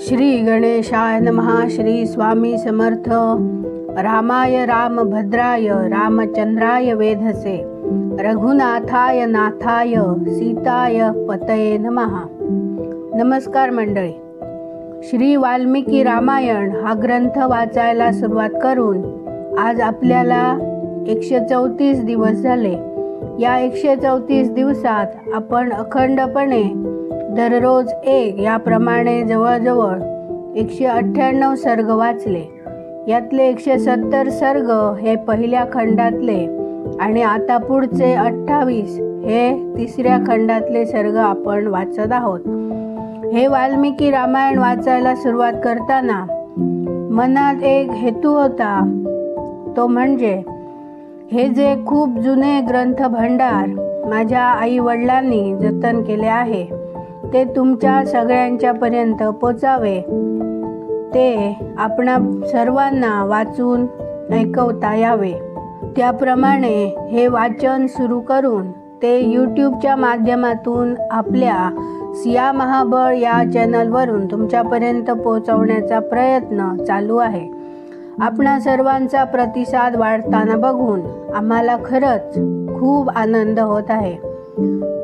श्री गणेशाय नमः. श्री स्वामी समर्थ. रामाय रामभद्राय रामचंद्राय वेधसे रघुनाथाय नाथाय सीताय पतये नमः. नमस्कार मंडळी. श्री वाल्मिकी रामायण हा ग्रंथ वाचायला सुरुवात करून आज आपल्याला 134 दिवस झाले. या 134 दिवसात आपण अखंडपणे दररोज एक याप्रमाणे जवळजवळ 198 सर्ग वाचले. यातले 170 सर्ग हे पहिल्या खंडातले आणि आता पुढचे 28 हे तिसऱ्या खंडातले सर्ग आपण वाचत आहोत. हे वाल्मिकी रामायण वाचायला सुरुवात करताना मनात एक हेतू होता, तो म्हणजे हे जे खूप जुने ग्रंथ भांडार माझ्या आई वडिलांनी जतन केले आहे ते तुमच्या सगळ्यांच्या पर्यंत पोचावे, ते आपणा सर्वांना वाचून ऐकवता यावे. त्याप्रमाणे हे वाचन सुरू करून ते यूट्यूबच्या माध्यमातून आपल्या सिया महाबळ या चॅनलवरून तुमच्यापर्यंत पोहोचवण्याचा प्रयत्न चालू आहे. आपणा सर्वांचा प्रतिसाद वाढताना बघून आम्हाला खरंच खूप आनंद होत आहे.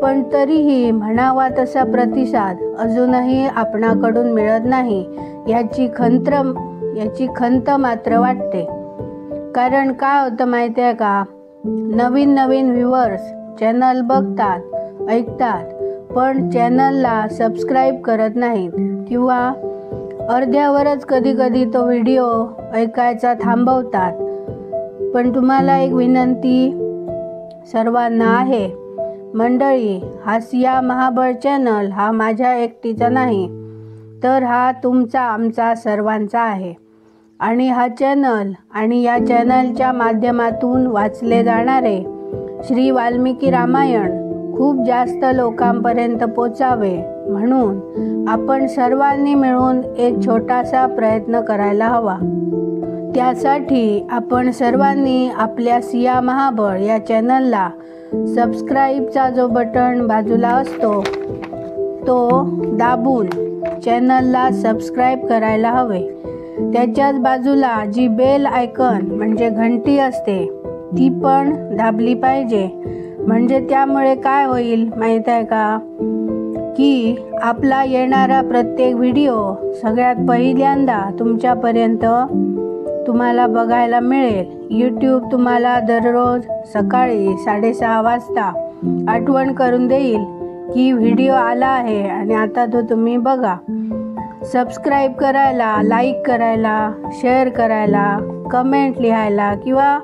पण तरीही म्हणावा तसा प्रतिसाद अजूनही आपणाकडून मिळत नाही याची खंत मात्र वाटते. कारण काय होतं माहिती आहे का, नवीन व्ह्यूअर्स चॅनल बघतात, ऐकतात, पण चॅनलला सबस्क्राईब करत नाहीत किंवा अर्ध्यावरच कधी तो व्हिडिओ ऐकायचा थांबवतात. पण तुम्हाला एक विनंती सर्वांना आहे मंडळी, हा सिया महाबळ चॅनल हा माझ्या एकटीचा नाही, तर हा तुमचा आमचा सर्वांचा आहे. आणि हा चॅनल आणि या चॅनलच्या माध्यमातून वाचले जाणारे श्री वाल्मिकी रामायण खूप जास्त लोकांपर्यंत पोचावे म्हणून आपण सर्वांनी मिळून एक छोटासा प्रयत्न करायला हवा. त्यासाठी आपण सर्वांनी आपल्या सिया महाबळ या चॅनलला सबस्क्राईबचा जो बटन बाजूला असतो तो दाबून चॅनलला सबस्क्राईब करायला हवे. त्याच्याच बाजूला जी बेल आयकॉन म्हणजे घंटी असते ती पण दाबली पाहिजे. म्हणजे त्यामुळे काय होईल माहीत आहे का, की आपला येणारा प्रत्येक व्हिडिओ सगळ्यात पहिल्यांदा तुमच्यापर्यंत तुम्हाला बघायला मिळेल. यूट्यूब तुम्हाला दररोज सकाळी 6:30 वाजता आठवण करून देईल की व्हिडिओ आला आहे आणि आता तो तुम्ही बघा. सबस्क्राईब करायला, लाईक करायला, शेअर करायला, कमेंट लिहायला किंवा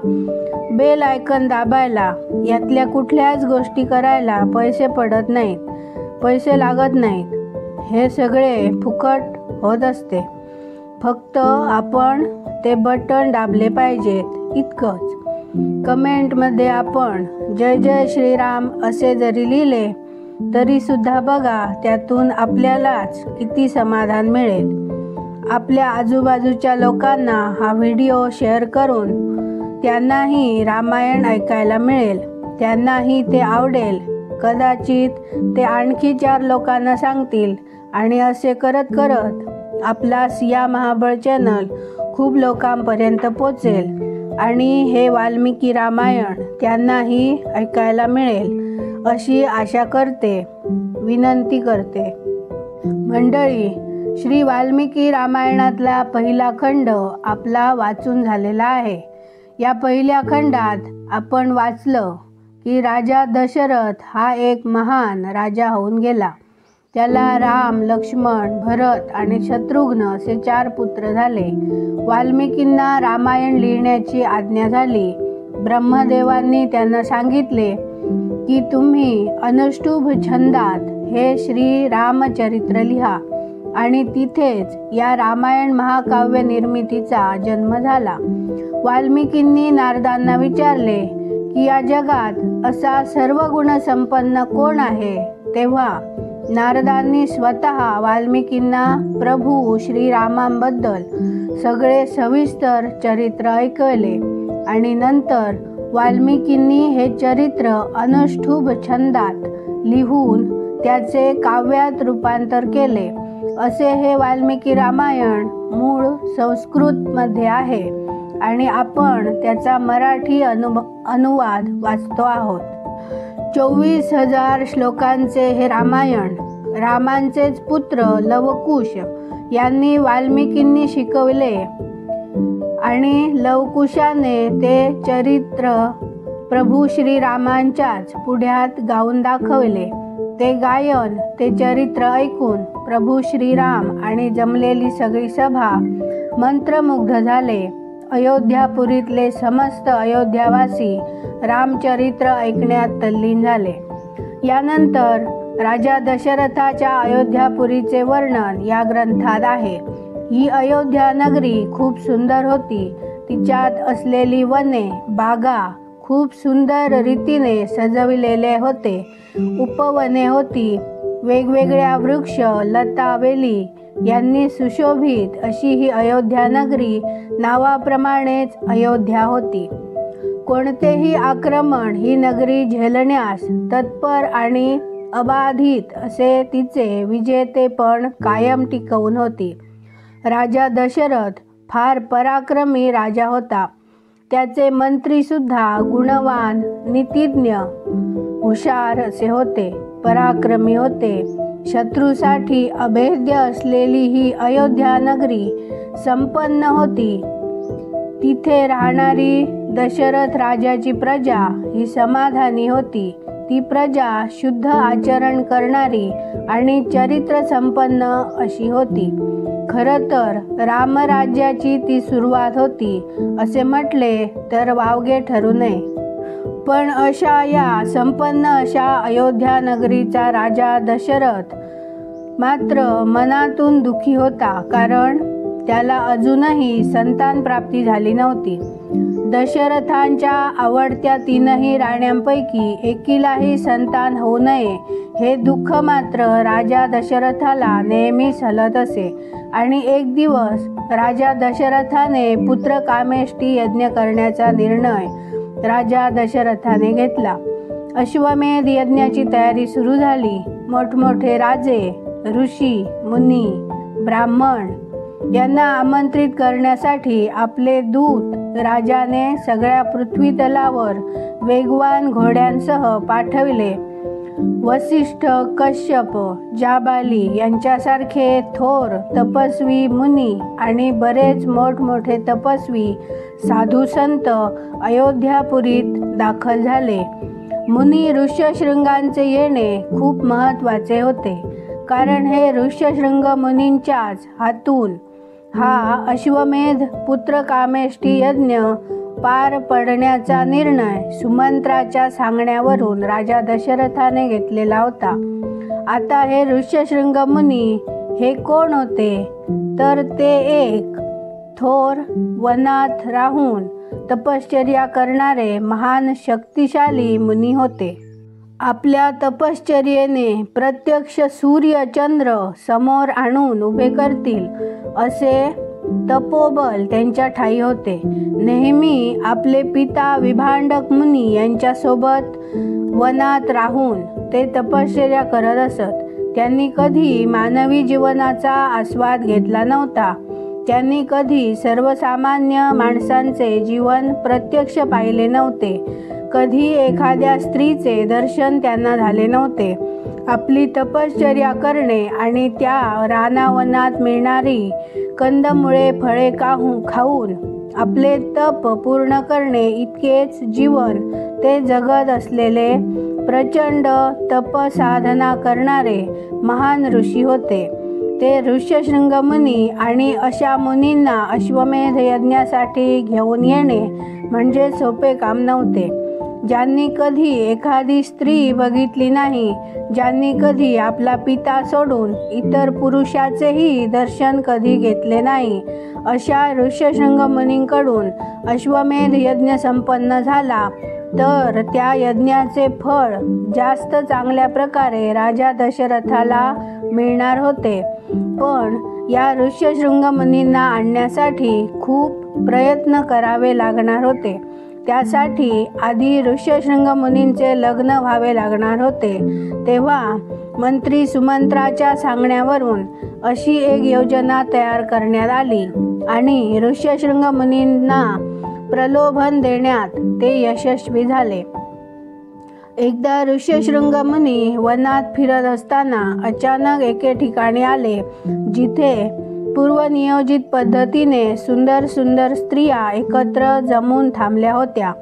बेल आयकॉन दाबायला यातल्या कुठल्याच गोष्टी करायला पैसे पडत नाहीत, पैसे लागत नाहीत. हे सगळे फुकट होत असते. फक्त आपण ते बटन दाबले पाहिजेत इतकंच. कमेंटमध्ये आपण जय जय श्रीराम असे जरी लिहिले तरी सुद्धा बघा त्यातून आपल्यालाच किती समाधान मिळेल. आपल्या आजूबाजूच्या लोकांना हा व्हिडिओ शेअर करून त्यांनाही रामायण ऐकायला मिळेल, त्यांनाही ते आवडेल. कदाचित ते आणखी 4 लोकांना सांगतील आणि असे करत करत आपला सिया महाबळ चॅनल खूप लोकांपर्यंत पोचेल आणि हे वाल्मिकी रामायण त्यांनाही ऐकायला मिळेल अशी आशा करते, विनंती करते. मंडळी, श्री वाल्मिकी रामायणातला पहिला खंड आपला वाचून झालेला आहे. या पहिल्या खंडात आपण वाचलं की राजा दशरथ हा एक महान राजा होऊन गेला. त्याला राम, लक्ष्मण, भरत आणि शत्रुघ्न असे 4 पुत्र झाले. वाल्मिकींना रामायण लिहिण्याची आज्ञा झाली. ब्रह्मदेवांनी त्यांना सांगितले की तुम्ही अनुष्टुभ छंदात हे श्री रामचरित्र लिहा आणि तिथेच या रामायण महाकाव्य निर्मितीचा जन्म झाला. वाल्मिकींनी नारदांना विचारले की या जगात असा सर्व गुणसंपन्न कोण आहे. तेव्हा नारदांनी स्वतः वाल्मिकींना प्रभू श्रीरामांबद्दल सगळे सविस्तर चरित्र ऐकवले आणि नंतर वाल्मिकींनी हे चरित्र अनुष्टुभ छंदात लिहून त्याचे काव्यात रूपांतर केले असे हे वाल्मिकी रामायण मूळ संस्कृतमध्ये आहे आणि आपण त्याचा मराठी अनुवाद वाचतो आहोत. 24,000 श्लोकांचे हे रामायण रामांचेच पुत्र लवकुश यांनी वाल्मिकींनी शिकवले आणि लवकुशाने ते चरित्र प्रभू श्रीरामांच्याच पुढ्यात गाऊन दाखवले. ते गायन ते चरित्र ऐकून प्रभू श्रीराम आणि जमलेली सगळी सभा मंत्रमुग्ध झाले. अयोध्यापुरीतले समस्त अयोध्यावासी रामचरित्र ऐकण्यात तल्लीन झाले. यानंतर राजा दशरथाच्या अयोध्यापुरीचे वर्णन या ग्रंथात आहे. ही अयोध्या नगरी खूप सुंदर होती. तिच्यात असलेली वने बागा खूप सुंदर रीतीने सजविलेले होते. उपवने होती. वेगवेगळ्या वृक्ष लता वेली यांनी सुशोभित अशी ही अयोध्या नगरी नावाप्रमाणेच अयोध्या होती. कोणतेही आक्रमण ही नगरी झेलण्यास तत्पर आणि अबाधित असे तिचे विजेतेपण कायम टिकवून होती. राजा दशरथ फार पराक्रमी राजा होता. त्याचे मंत्री सुद्धा गुणवान, नीतिज्ञ, हुशार असे होते, पराक्रमी होते. शत्रूसाठी अभेद्य असलेली ही अयोध्या नगरी संपन्न होती. तिथे राहणारी दशरथ राजाची प्रजा ही समाधानी होती. ती प्रजा शुद्ध आचरण करणारी आणि चरित्र संपन्न अशी होती. खरं तर रामराज्याची ती सुरुवात होती असे म्हटले तर वावगे ठरू नये. पण अशा या संपन्न अशा अयोध्या नगरीचा राजा दशरथ मात्र मनातून दुःखी होता, कारण त्याला अजूनही संतान प्राप्ती झाली नव्हती. दशरथांच्या आवडत्या 3 राण्यांपैकी एकीलाही संतान होऊ नये हे दुःख मात्र राजा दशरथाला नेहमीच हलत असे. आणि एक दिवस राजा दशरथाने पुत्रकामेष्टी यज्ञ करण्याचा निर्णय राजा दशरथाने घेतला. अश्वमेध यज्ञाची तयारी सुरू झाली. मोठमोठे राजे, ऋषी, मुनी, ब्राह्मण यांना आमंत्रित करण्यासाठी आपले दूत राजाने सगळ्या पृथ्वीतलावर वेगवान घोड्यांसह पाठविले. वसिष्ठ, कश्यप, जाबाली यांच्यासारखे थोर तपस्वी मुनी आणि बरेच मोठमोठे तपस्वी साधू संत अयोध्यापुरीत दाखल झाले. मुनी ऋष्यशृंगांचे येणे खूप महत्त्वाचे होते, कारण हे ऋष्यशृंग मुनींच्याच हातून हा अश्वमेध पुत्रकामेष्टी यज्ञ पार पडण्याचा निर्णय सुमंत्राच्या सांगण्यावरून राजा दशरथाने घेतलेला होता. आता हे ऋष्यशृंग मुनी हे कोण होते, तर ते एक थोर वनात राहून तपश्चर्या करणारे महान शक्तिशाली मुनी होते. आपल्या तपश्चर्येने प्रत्यक्ष सूर्य चंद्र समोर आणून उभे करतील असे तपोबल त्यांच्या ठायी होते. नेहमी आपले पिता विभांडक मुनी यांच्यासोबत वनात राहून ते तपश्चर्या करत असत. त्यांनी कधी मानवी जीवनाचा आस्वाद घेतला नव्हता. त्यांनी कधी सर्वसामान्य माणसांचे जीवन प्रत्यक्ष पाहिले नव्हते. कधी एखाद्या स्त्रीचे दर्शन त्यांना झाले नव्हते. आपली तपश्चर्या करणे आणि त्या रानावनात मिळणारी कंदमुळे फळे खाऊन आपले तप पूर्ण करणे इतकेच जीवन ते जगत असलेले प्रचंड तपसाधना करणारे महान ऋषी होते. ते ऋष्यशृंग मुनी आणि अशा मुनींना अश्वमेध यज्ञासाठी घेऊन येणे म्हणजे सोपे काम नव्हते. ज्यांनी कधी एखादी स्त्री बघितली नाही, ज्यांनी कधी आपला पिता सोडून इतर पुरुषाचेही दर्शन कधी घेतले नाही, अशा ऋष्यशृंग मुनींकडून अश्वमेध यज्ञ संपन्न झाला तर त्या यज्ञाचे फळ जास्त चांगल्या प्रकारे राजा दशरथाला मिळणार होते. पण या ऋष्यशृंग मुनींना आणण्यासाठी खूप प्रयत्न करावे लागणार होते. त्यासाठी आधी ऋष्यशृंग मुनींचे लग्न व्हावे लागणार होते. तेव्हा मंत्री सुमंत्राच्या सांगण्यावरून अशी एक योजना तयार करण्यात आली आणि ऋष्यशृंग मुनींना प्रलोभन देण्यात ते यशस्वी झाले. एकदा ऋष्यशृंग मुनी वनात फिरत असताना अचानक एके ठिकाणी आले जिथे पूर्वनियोजित पद्धतीने सुंदर सुंदर स्त्रिया एकत्र जमून थांबल्या होत्या.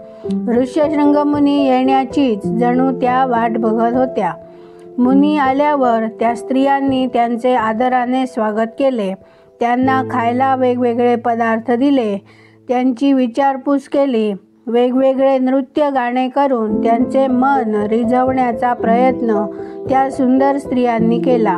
ऋष्यशृंग मुनी येण्याचीच जणू त्या वाट बघत होत्या. मुनी आल्यावर त्या स्त्रियांनी त्यांचे आदराने स्वागत केले. त्यांना खायला वेगवेगळे पदार्थ दिले. त्यांची विचारपूस केली. वेगवेगळे नृत्य गाणे करून त्यांचे मन रिझवण्याचा प्रयत्न त्या सुंदर स्त्रियांनी केला.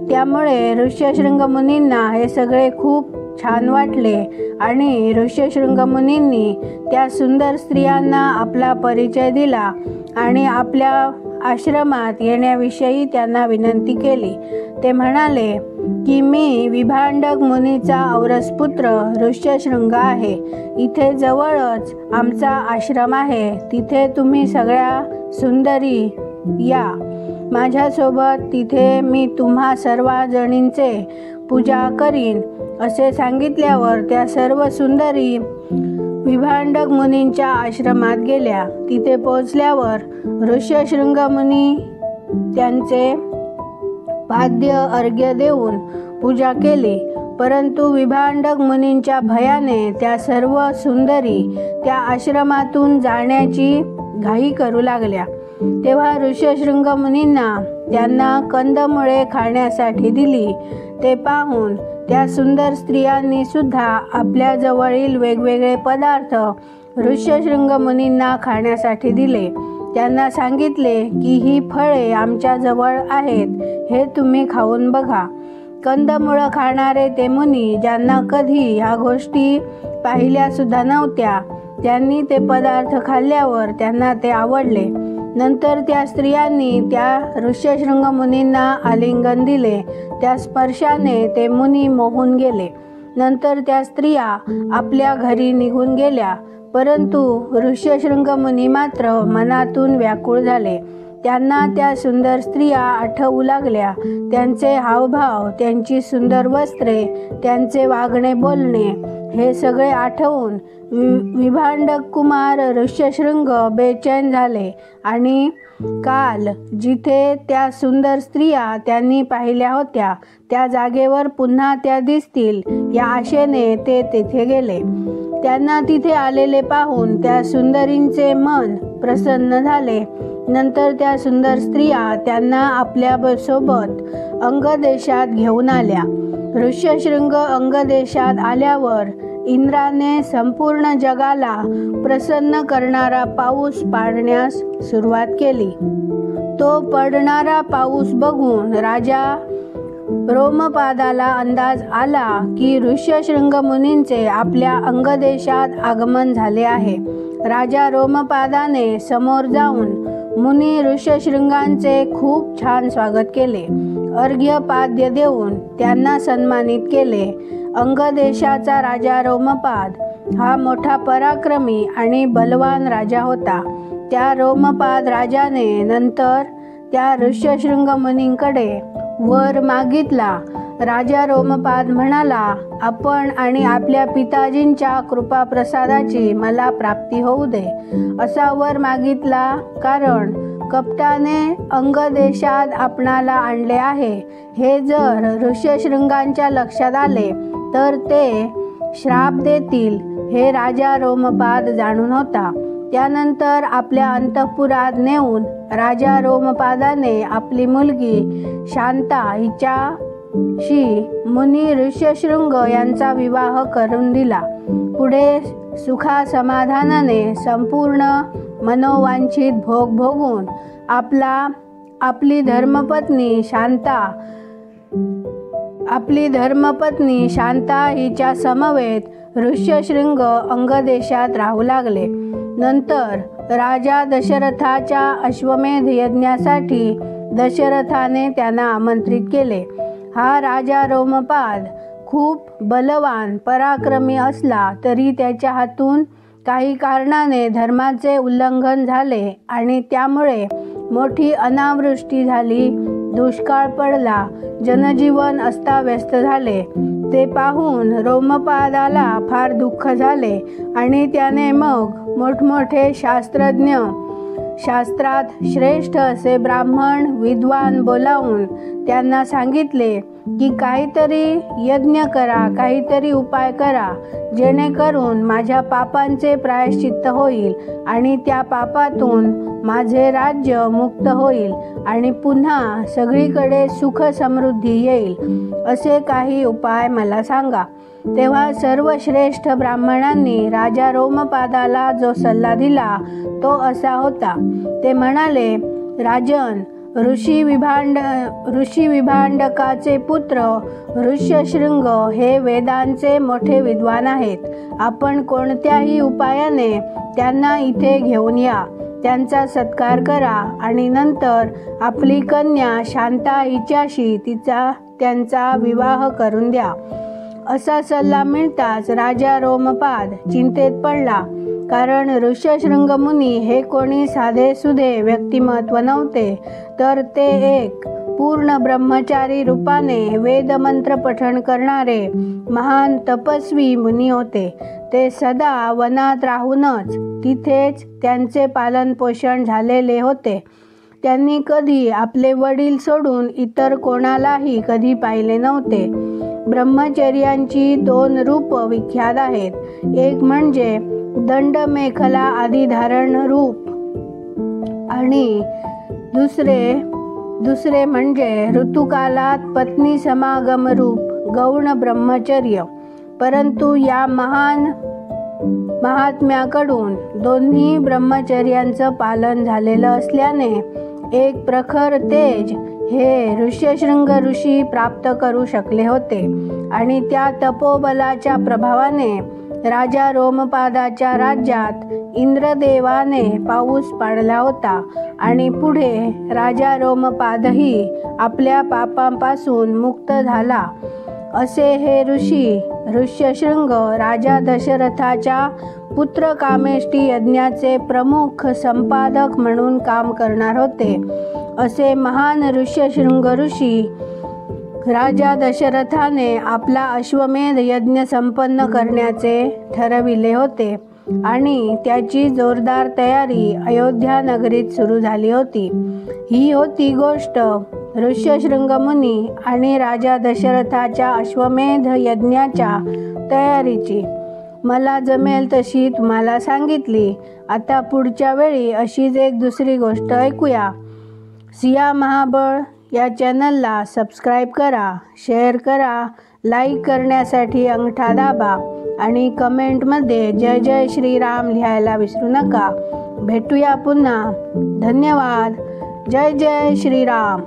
त्यामुळे ऋष्यशृंग मुनींना हे सगळे खूप छान वाटले आणि ऋष्यशृंग मुनींनी त्या सुंदर स्त्रियांना आपला परिचय दिला आणि आपल्या आश्रमात येण्याविषयी त्यांना विनंती केली. ते म्हणाले की मी विभांडक मुनीचा औरसपुत्र ऋष्यशृंग आहे. इथे जवळच आमचा आश्रम आहे. तिथे तुम्ही सगळ्या सुंदरी या माझ्यासोबत. तिथे मी तुम्हा सर्व जणींचे पूजा करीन. असे सांगितल्यावर त्या सर्व सुंदरी विभांडक मुनींच्या आश्रमात गेल्या. तिथे पोहोचल्यावर ऋष्यशृंग मुनी त्यांचे पाद्य अर्घ्य देऊन पूजा केली. परंतु विभांडक मुनींच्या भयाने त्या सर्व सुंदरी त्या आश्रमातून जाण्याची घाई करू लागल्या. तेव्हा ऋष्यशृंग मुनींना त्यांना कंदमुळे खाण्यासाठी दिली. ते पाहून त्या सुंदर स्त्रियांनी सुद्धा आपल्या जवळील वेगवेगळे पदार्थ ऋष्यशृंग मुनींना खाण्यासाठी दिले. त्यांना सांगितले की ही फळे आमच्या जवळ आहेत, हे तुम्ही खाऊन बघा. कंदमुळं खाणारे ते मुनी, ज्यांना कधी ह्या गोष्टी पाहिल्या सुद्धा नव्हत्या, त्यांनी ते पदार्थ खाल्ल्यावर त्यांना ते आवडले. नंतर त्या स्त्रियांनी त्या ऋष्यशृंग मुनींना आलिंगन दिले. त्या स्पर्शाने ते मुनी मोहून गेले. नंतर त्या स्त्रिया आपल्या घरी निघून गेल्या. परंतु ऋष्यशृंग मुनी मात्र मनातून व्याकुळ झाले. त्यांना त्या सुंदर स्त्रिया आठवू लागल्या. त्यांचे हावभाव, त्यांची सुंदर वस्त्रे, त्यांचे वागणे बोलणे हे सगळे आठवून विभांडक कुमार ऋष्यशृंग बेचैन झाले आणि काल जिथे त्या सुंदर स्त्रिया त्यांनी पाहिल्या होत्या त्या जागेवर पुन्हा त्या दिसतील या आशेने ते तिथे गेले. त्यांना तिथे आलेले पाहून त्या सुंदरींचे मन प्रसन्न झाले. नंतर त्या सुंदर स्त्रिया त्यांना आपल्या सोबत अंगदेशात घेऊन आल्या. ऋष्यशृंग अंगदेशात आल्यावर इंद्राने संपूर्ण जगाला प्रसन्न करणारा पाऊस पाडण्यास सुरुवात केली. तो पडणारा पाऊस बघून राजा रोमपादाला अंदाज आला की ऋष्यशृंग मुनींचे आपल्या अंगदेशात आगमन झाले आहे. राजा रोमपादाने समोर जाऊन मुनी ऋष्यशृंगांचे खूप छान स्वागत केले. अर्घ्य पाद्य देऊन त्यांना सन्मानित केले. अंगदेशाचा राजा रोमपाद हा मोठा पराक्रमी आणि बलवान राजा होता. त्या रोमपाद राजाने नंतर त्या ऋष्यशृंग मुनींकडे वर मागितला. राजा रोमपाद म्हणाला, आपण आणि आपल्या पिताजींच्या कृपाप्रसादाची मला प्राप्ती होऊ दे. असा वर मागितला कारण कपटाने अंगदेशात आपणाला आणले आहे हे जर ऋष्यशृंगांच्या लक्षात आले तर ते श्राप देतील हे राजा रोमपाद जाणून होता. त्यानंतर आपल्या अंतःपुरात नेऊन राजा रोमपादाने आपली मुलगी शांता हिच्याशी मुनी ऋष्यशृंग यांचा विवाह करून दिला. पुढे सुखा समाधानाने संपूर्ण मनोवांछित भोग भोगून आपली धर्मपत्नी शांता हिच्या समवेत ऋष्यशृंग अंगदेशात राहू लागले. नंतर राजा दशरथाच्या अश्वमेध यज्ञासाठी दशरथाने त्यांना आमंत्रित केले. हा राजा रोमपाद खूप बलवान पराक्रमी असला तरी त्याच्या हातून काही कारणाने धर्माचे उल्लंघन झाले आणि त्यामुळे मोठी अनावृष्टी झाली, दुष्काळ पडला, जनजीवन अस्ताव्यस्त झाले. ते पाहून रोमपादाला फार दुःख झाले आणि त्याने मग मोठमोठे शास्त्रज्ञ, शास्त्रात श्रेष्ठ असे ब्राह्मण विद्वान बोलावून त्यांना सांगितले की काहीतरी यज्ञ करा, काहीतरी उपाय करा, जेणेकरून माझ्या पापांचे प्रायश्चित्त होईल आणि त्या पापातून माझे राज्य मुक्त होईल आणि पुन्हा सगळीकडे सुख समृद्धी येईल. असे काही उपाय मला सांगा. तेव्हा सर्व श्रेष्ठ ब्राह्मणांनी राजा रोमपादाला जो सल्ला दिला तो असा होता. ते म्हणाले, राजन, ऋषी विभांडकाचे पुत्र ऋष्यशृंग हे वेदांचे मोठे विद्वान आहेत. आपण कोणत्याही उपायाने त्यांना इथे घेऊन या, त्यांचा सत्कार करा आणि नंतर आपली कन्या शांता हिच्याशी त्यांचा विवाह करून द्या. असा सल्ला मिळताच राजा रोमपाद चिंतेत पडला, कारण ऋष्यशृंग मुनी हे कोणी साधेसुधे व्यक्तिमत्व नव्हते, तर ते एक पूर्ण ब्रह्मचारी रूपाने वेदमंत्र पठण करणारे महान तपस्वी मुनी होते. ते सदा वनात राहूनच तिथेच त्यांचे पालनपोषण झालेले होते. त्यांनी कधी आपले वडील सोडून इतर कोणालाही कधी पाहिले नव्हते. ब्रह्मचर्यांची 2 रूप विख्यात आहेत. एक म्हणजे दंडमेखला आदी धारण रूप आणि दुसरे म्हणजे ऋतुकालात पत्नी समागम रूप गौण ब्रह्मचर्य. परंतु या महात्म्याकडून दोन्ही ब्रह्मचर्यांचं पालन झालेलं असल्याने एक प्रखर तेज हे ऋष्यशृंग ऋषी प्राप्त करू शकले होते आणि त्या तपोबलाच्या प्रभावाने राजा रोमपादाच्या राज्यात इंद्रदेवाने पाऊस पाडला होता आणि पुढे राजा रोमपादही आपल्या पापांपासून मुक्त झाला. असे हे ऋष्यशृंग राजा दशरथाच्या पुत्र कामेष्टी यज्ञाचे प्रमुख संपादक म्हणून काम करणार होते. असे महान ऋष्यशृंग ऋषी राजा दशरथाने आपला अश्वमेध यज्ञ संपन्न करण्याचे ठरविले होते आणि त्याची जोरदार तयारी अयोध्या नगरीत सुरू झाली होती. ही होती गोष्ट ऋष्यशृंग मुनी आणि राजा दशरथाच्या अश्वमेध यज्ञाच्या तयारीची. मला जमेल तशी तुम्हाला सांगितली. आता पुढच्या वेळी अशीच एक दुसरी गोष्ट ऐकूया. सिया महाबळ या चॅनलला सबस्क्राईब करा, शेअर करा, लाईक करण्यासाठी अंगठा दाबा आणि कमेंटमध्ये जय जय श्रीराम लिहायला विसरू नका. भेटूया पुन्हा. धन्यवाद. जय जय श्रीराम.